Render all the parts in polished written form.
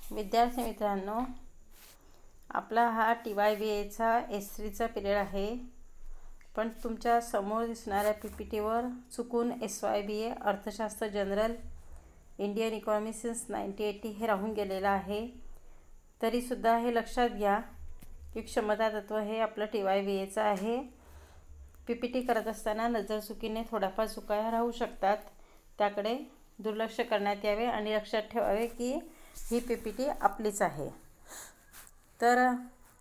विद्यार्थी मित्रांनो, आपला हा TYBAचा S3चा पिरियड आहे, पण तुमच्या समोर दिसणाऱ्या PPTवर चुकून SYBA अर्थशास्त्र जनरल इंडियन इकॉनॉमी सिन्स 1980 हे राहून गेलेलं आहे। तरीसुद्धा हे लक्षात घ्या की क्षमता तत्व हे आपलं TYBAचं आहे। PPT करत असताना नजर चुकीने थोड्याफार चुका राहू शकतात, त्याकडे दुर्लक्ष करण्यात यावे आणि लक्षात ठेवावे की ही PPT आपलीच आहे। तर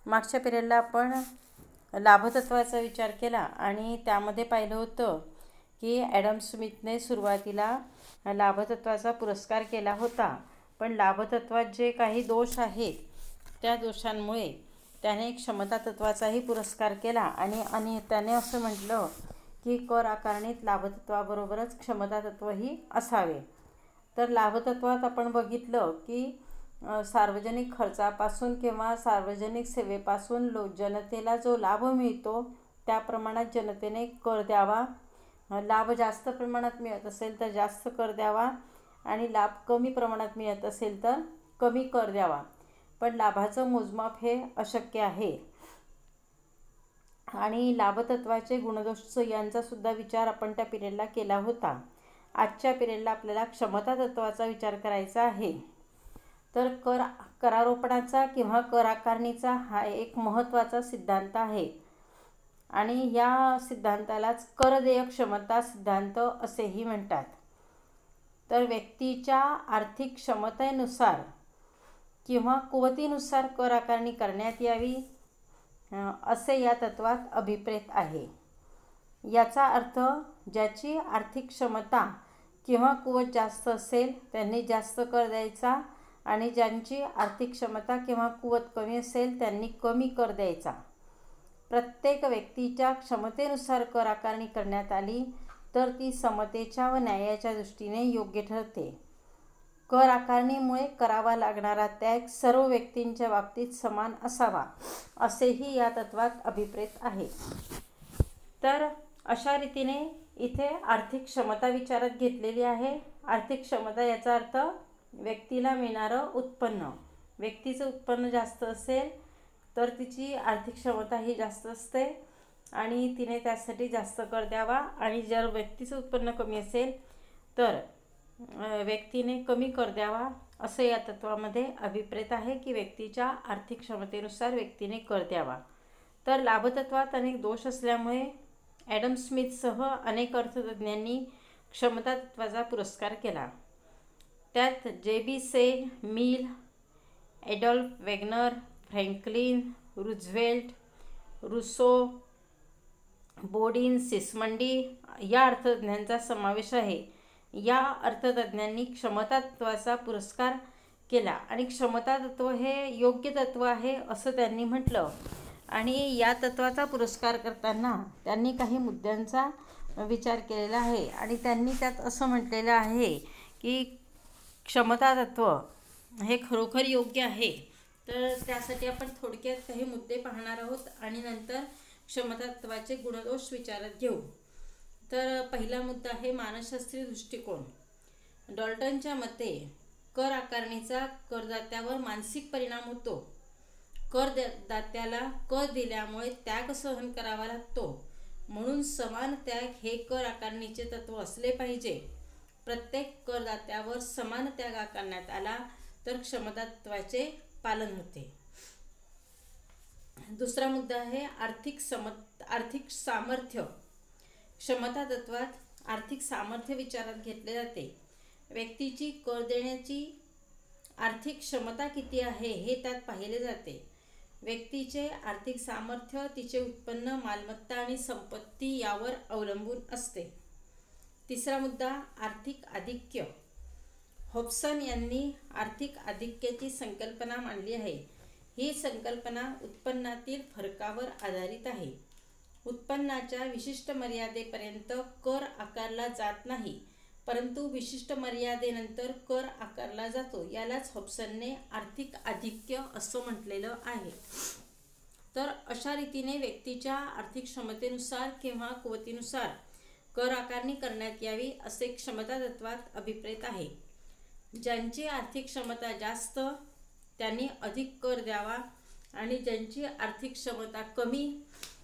मागच्या पिरियडला आपण लाभतत्वाचा विचार केला आणि त्यामध्ये पाहिलं होतं की ॲडम स्मिथने सुरुवातीला लाभतत्वाचा पुरस्कार केला होता, पण लाभतत्वात जे काही दोष आहेत त्या दोषांमुळे त्याने क्षमता तत्वाचाही पुरस्कार केला आणि त्याने असं म्हटलं की कर आकारणीत लाभतत्वाबरोबरच क्षमता तत्वही असावे। तर लाभतत्वात आपण बघितलं की सार्वजनिक खर्चापासून किंवा सार्वजनिक सेवेपासून जनतेला जो लाभ मिळतो त्या प्रमाणात जनतेने कर द्यावा। लाभ जास्त प्रमाणात मिळत असेल तर जास्त कर द्यावा आणि लाभ कमी प्रमाणात मिळत असेल तर कमी कर द्यावा, पण लाभाचं मोजमाप हे अशक्य आहे। आणि लाभतत्वाचे गुणदोष यांचा सुद्धा विचार आपण त्या पिरियडला केला होता। आजच्या पिरियडला आपल्याला क्षमता तत्वाचा विचार करायचा आहे। तर करारोपणाचा किंवा कर आकारणीचा हा एक महत्त्वाचा सिद्धांत आहे आणि या सिद्धांतालाच कर देय क्षमता सिद्धांत असेही म्हणतात। तर व्यक्तीच्या आर्थिक क्षमतेनुसार किंवा कुवतीनुसार कर आकारणी करण्यात यावी असे या तत्वात अभिप्रेत आहे। याचा अर्थ ज्याची आर्थिक क्षमता किंवा कुवत जास्त असेल त्यांनी जास्त कर द्यायचा आणि ज्यांची आर्थिक क्षमता किंवा कुवत कमी असेल त्यांनी कमी कर द्यायचा। प्रत्येक व्यक्तीच्या क्षमतेनुसार कर आकारणी करण्यात आली तर ती समतेच्या व न्यायाच्या दृष्टीने योग्य ठरते। कर आकारणीमुळे करावा लागणारा त्याग सर्व व्यक्तींच्या बाबतीत समान असावा असेही या तत्वात अभिप्रेत आहे। तर अशा रीतीने इथे आर्थिक क्षमता विचारात घेतलेली आहे। आर्थिक क्षमता याचा अर्थ व्यक्तीला मिळणारं उत्पन्न, व्यक्तीचं उत्पन्न जास्त असेल तर तिची आर्थिक क्षमता ही जास्त असते आणि तिने त्यासाठी जास्त कर द्यावा आणि जर व्यक्तीचं उत्पन्न कमी असेल तर व्यक्तीने कमी कर द्यावा असं या तत्वामध्ये अभिप्रेत आहे की व्यक्तीच्या आर्थिक क्षमतेनुसार व्यक्तीने कर द्यावा। तर लाभतत्वात अनेक दोष असल्यामुळे ॲडम स्मिथसह अनेक अर्थतज्ज्ञांनी क्षमता तत्वाचा पुरस्कार केला। त्यात JB सेन, Mill, Adolph Wagner, Franklin Roosevelt, Rousseau, बोर्डीन, सिसमंडी या अर्थतज्ज्ञांचा समावेश आहे। या अर्थतज्ज्ञांनी क्षमता तत्वाचा पुरस्कार केला आणि क्षमता तत्व हे योग्य तत्व आहे असं त्यांनी म्हटलं आणि या तत्वाचा पुरस्कार करताना त्यांनी काही मुद्द्यांचा विचार केलेला आहे आणि त्यांनी त्यात असं म्हटलेलं आहे की क्षमता तत्व हे खरोखर योग्य आहे। तर त्यासाठी आपण थोडक्यात काही मुद्दे पाहणार आहोत आणि नंतर क्षमता तत्वाचे गुणदोष विचारात घेऊ। तर पहिला मुद्दा आहे मानसशास्त्रीय दृष्टिकोन। डॉल्टनच्या मते कर आकारणीचा करदात्यावर मानसिक परिणाम होतो। करदात्याला कर दिल्यामुळे त्याग सहन करावा लागतो, म्हणून समान त्याग हे कर आकारणीचे तत्व असले पाहिजे। प्रत्येक करदात्यावर समान त्याग आकारण्यात आला तर क्षमता तत्वाचे पालन होते। दुसरा मुद्दा आहे आर्थिक सामर्थ्य। क्षमता तत्वात आर्थिक सामर्थ्य विचारात घेतले जाते। व्यक्तीची कर देण्याची आर्थिक क्षमता किती आहे हे त्यात पाहिले जाते। व्यक्तीचे आर्थिक सामर्थ्य तिचे उत्पन्न, मालमत्ता आणि संपत्ती यावर अवलंबून असते। तिसरा मुद्दा आर्थिक आधिक्य। हॉब्सन यांनी आर्थिक आधिक्याची संकल्पना मांडली आहे। ही संकल्पना उत्पन्नातील फरकावर आधारित आहे। उत्पन्नाच्या विशिष्ट मर्यादेपर्यंत कर आकारला जात नाही, परंतु विशिष्ट मर्यादेनंतर कर आकारला जातो। यालाच हॉब्सनने आर्थिक आधिक्य असं म्हटलेलं आहे। तर अशा रीतीने व्यक्तीच्या आर्थिक क्षमतेनुसार किंवा कुवतीनुसार कर आकारणी करण्यात यावी असे क्षमता तत्वात अभिप्रेत आहे। ज्यांची आर्थिक क्षमता जास्त त्यांनी अधिक कर द्यावा आणि ज्यांची आर्थिक क्षमता कमी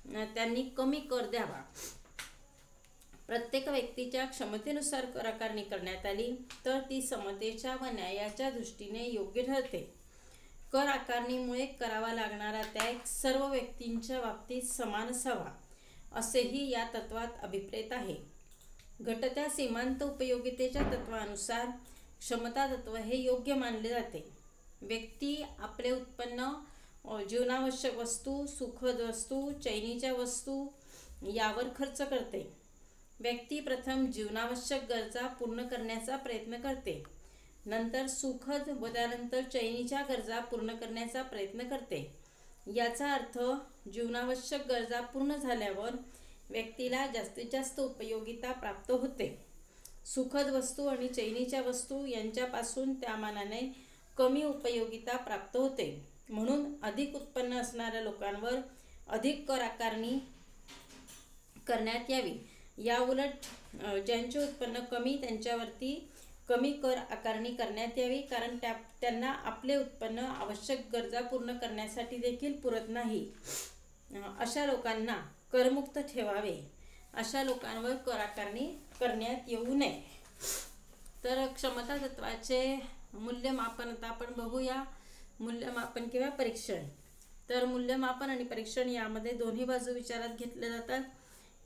त्यांनी कमी कर द्यावा. प्रत्येक व्यक्तीच्या क्षमतेनुसार कर आकारणी करण्यात आली तर ती समतेच्या व न्यायाच्या दृष्टीने योग्य ठरते. कर आकारणीमुळे करावा लागणारा त्याग सर्व व्यक्तींच्या बाबतीत समान असावा असेही या तत्वात अभिप्रेत आहे. घटत्या सीमांत उपयोगितेच्या तत्वानुसार क्षमता तत्व हे योग्य मानले जाते. व्यक्ती आपले उत्पन्न जीवनावश्यक वस्तू, सुखद वस्तू, चैनीच्या वस्तू यावर खर्च करते. व्यक्ती प्रथम जीवनावश्यक गरजा पूर्ण करण्याचा प्रयत्न करते, नंतर सुखद व त्यानंतर चैनीच्या गरजा पूर्ण करण्याचा प्रयत्न करते. याचा अर्थ जीवनावश्यक गरजा पूर्ण झाल्यावर व्यक्तीला जास्तीत जास्त उपयोगिता प्राप्त होते. सुखद वस्तू आणि चैनीच्या वस्तू यांच्यापासून त्या मानाने कमी उपयोगिता प्राप्त होते. म्हणून अधिक उत्पन्न असणाऱ्या लोकांवर अधिक कर आकारणी करण्यात यावी. याउलट ज्यांचे उत्पन्न कमी त्यांच्यावरती कमी कर आकारणी करण्यात यावी, कारण त्यांना आपले उत्पन्न आवश्यक गरजा पूर्ण करण्यासाठी देखील पुरत नाही. अशा लोकांना करमुक्त ठेवावे. अशा लोकांवर कर आकारणी करण्यात येऊ नये. तर क्षमता तत्वाचे मूल्यमापन आता आपण बघूया. मूल्यमापन किंवा परीक्षण. तर मूल्यमापन आणि परीक्षण यामध्ये दोन्ही बाजू विचारात घेतल्या जातात.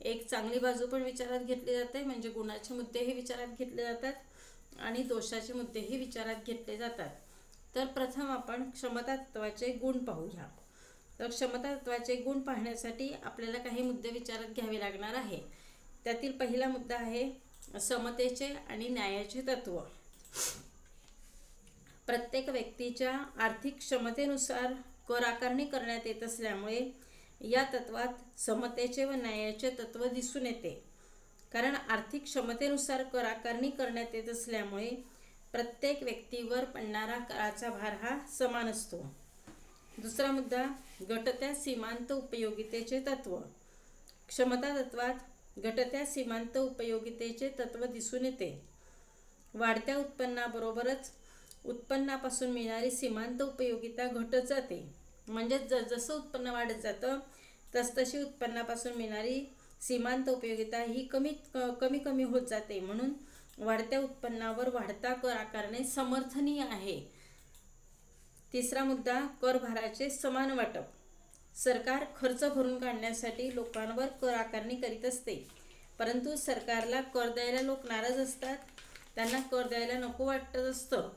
एक चांगली बाजू पण विचारात घेतली जाते, म्हणजे गुणाचे मुद्देही विचारात घेतले जातात आणि दोषाचे मुद्देही विचारात घेतले जातात. तर प्रथम आपण क्षमता तत्वाचे गुण पाहूया. तर क्षमता तत्वाचे गुण पाहण्यासाठी आपल्याला काही मुद्दे विचारात घ्यावे लागणार आहे. त्यातील पहिला मुद्दा आहे समतेचे आणि न्यायाचे तत्व. प्रत्येक व्यक्तीच्या आर्थिक क्षमतेनुसार कर आकारणी करण्यात येत असल्यामुळे या तत्वात समतेचे व न्यायाचे तत्व दिसून येते. कारण आर्थिक क्षमतेनुसार कर आकारणी करण्यात येत असल्यामुळे प्रत्येक व्यक्तीवर पडणारा कराचा भार हा समान असतो. दुसरा मुद्दा घटत्या सीमांत उपयोगितेचे तत्व. क्षमता तत्वात घटत्या सीमांत उपयोगितेचे तत्व दिसून येते. वाढत्या उत्पन्नाबरोबरच उत्पन्नापासून मिळणारी सीमांत उपयोगिता घटत जाते. म्हणजे जसं उत्पन्न वाढत जातं तसतशी उत्पन्नापासून मिळणारी सीमांत उपयोगिता ही कमी कमी होत जाते. म्हणून वाढत्या उत्पन्नावर वाढता कर आकारणे समर्थनीय आहे. तिसरा मुद्दा कर भाराचे समान वाटप. सरकार खर्च भरून काढण्यासाठी लोकांवर कर आकारणी करीत असते, परंतु सरकारला कर द्यायला लोक नाराज असतात. त्यांना कर द्यायला नको वाटत असतं.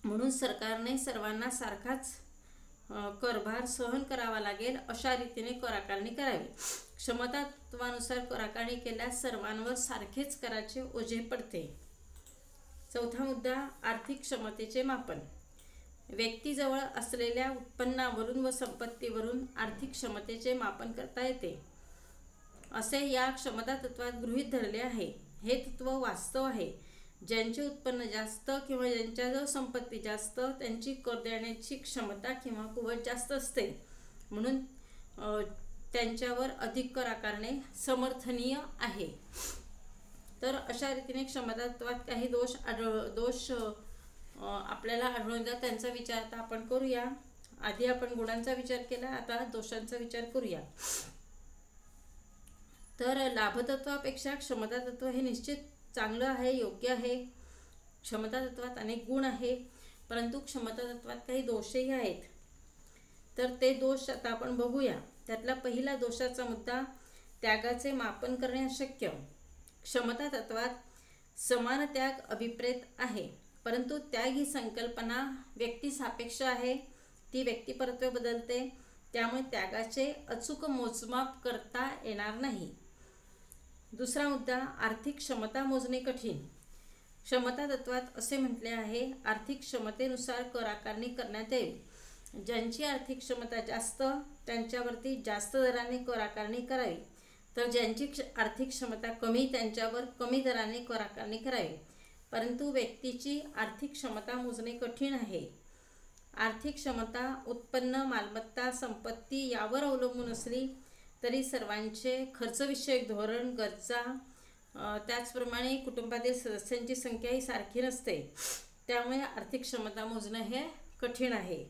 म्हणून सरकारने सर्वांना सारखाच करभार सहन करावा लागेल अशा रीतीने कर आकारणी करावी. क्षमता तत्वानुसार कर आकारणी केल्यास सर्वांवर सारखेच कराचे ओझे पडते. चौथा मुद्दा आर्थिक क्षमतेचे मापन. व्यक्तीजवळ असलेल्या उत्पन्नावरून व संपत्तीवरून आर्थिक क्षमतेचे मापन करता येते असे या क्षमता तत्वात गृहीत धरले आहे. हे तत्व वास्तव आहे. ज्यांचे उत्पन्न जास्त किंवा ज्यांच्याजवळ संपत्ती जास्त त्यांची कर देण्याची क्षमता किंवा कुवत जास्त असते. म्हणून त्यांच्यावर अधिक कर आकारणे समर्थनीय आहे. तर अशा रीतीने क्षमता तत्वात काही दोष आपल्याला आढळून येतात. त्यांचा विचार आता आपण करूया. आधी आपण गुणांचा विचार केला, आता दोषांचा विचार करूया. तर लाभतत्वापेक्षा क्षमता तत्व हे निश्चित चांगलं आहे, योग्य आहे. क्षमता तत्वात अनेक गुण आहे, परंतु क्षमता तत्वात काही दोषही आहेत. तर ते दोष आता आपण बघूया. त्यातला पहिला दोषाचा मुद्दा त्यागाचे मापन करणे अशक्य. क्षमता तत्वात समान त्याग अभिप्रेत आहे, परंतु त्याग ही संकल्पना व्यक्ती सापेक्ष आहे. ती व्यक्तिपरत्वे बदलते. त्यामुळे त्यागाचे अचूक मोजमाप करता येणार नाही. दुसरा मुद्दा आर्थिक क्षमता मोजणे कठीण. क्षमता तत्वात असे म्हटले आहे, आर्थिक क्षमतेनुसार कर आकारणी करण्यात येईल. ज्यांची आर्थिक क्षमता जास्त त्यांच्यावरती जास्त दराने कर आकारणी करावी, तर ज्यांची आर्थिक क्षमता कमी त्यांच्यावर कमी दराने कर आकारणी करावी. परंतु व्यक्तीची आर्थिक क्षमता मोजणे कठीण आहे. आर्थिक क्षमता उत्पन्न, मालमत्ता, संपत्ती यावर अवलंबून असली तरी सर्वांचे खर्चविषयक धोरण, गरजा, त्याचप्रमाणे कुटुंबातील सदस्यांची संख्या ही सारखी नसते. त्यामुळे आर्थिक क्षमता मोजणं हे कठीण आहे.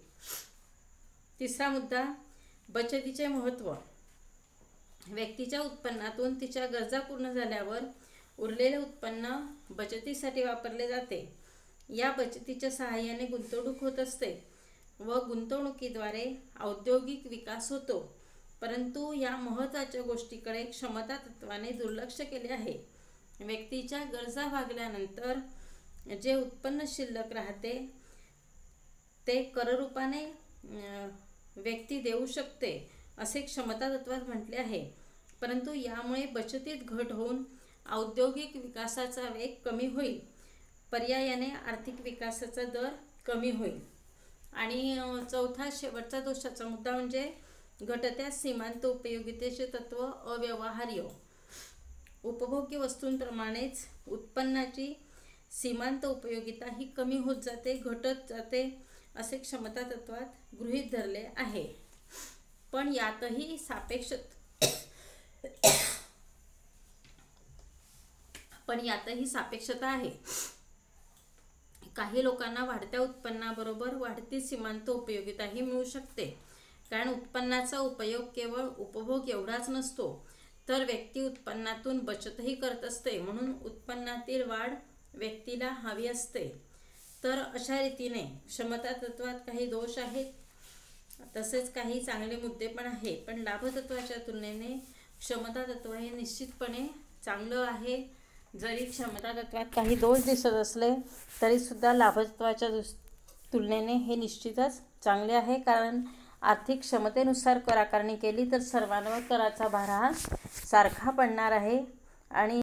तिसरा मुद्दा, बचतीचे महत्त्व. व्यक्तीच्या उत्पन्नातून तिच्या गरजा पूर्ण झाल्यावर उरलेले उत्पन्न बचतीसाठी वापरले जाते. या बचतीच्या सहाय्याने गुंतवणूक होत असते व गुंतवणुकीद्वारे औद्योगिक विकास होतो. परंतु या महत्त्वाच्या गोष्टीकडे क्षमता तत्वाने दुर्लक्ष केले आहे. व्यक्तीच्या गरजा भागल्यानंतर जे उत्पन्न शिल्लक राहते ते कररूपाने व्यक्ती देऊ शकते असे क्षमता तत्वात म्हटले आहे. परंतु यामुळे बचतीत घट होऊन औद्योगिक विकासाचा वेग कमी होईल. पर्यायाने आर्थिक विकासाचा दर कमी होईल. आणि चौथा शेवटचा दोषाचा मुद्दा म्हणजे घटत्या सीमांत उपयोगितेचे तत्व अव्यवहार्य. उपभोग्य वस्तूंप्रमाणेच उत्पन्नाची सीमांत उपयोगिता ही कमी होत जाते, घटत जाते असे क्षमता तत्वात गृहीत धरले आहे. पण यातही सापेक्षता आहे. काही लोकांना वाढत्या उत्पन्नाबरोबर वाढती सीमांत उपयोगिताही मिळू शकते. कारण उत्पन्नाचा उपयोग केवळ उपभोग एवढाच नसतो, तर व्यक्ती उत्पन्नातून बचतही करत असते. म्हणून उत्पन्नातील वाढ व्यक्तीला हवी असते. तर अशा रीतीने क्षमता तत्वात काही दोष आहेत, तसेच काही चांगले मुद्दे पण आहे. पण लाभतत्वाच्या तुलनेने क्षमता तत्व हे निश्चितपणे चांगलं आहे. जरी क्षमता तत्वात काही दोष दिसत असले तरीसुद्धा लाभतत्वाच्या तुलनेने हे निश्चितच चांगले आहे. कारण आर्थिक क्षमतेनुसार कर आकारणी केली तर सर्वांवर कराचा भार हा सारखा पडणार आहे. आणि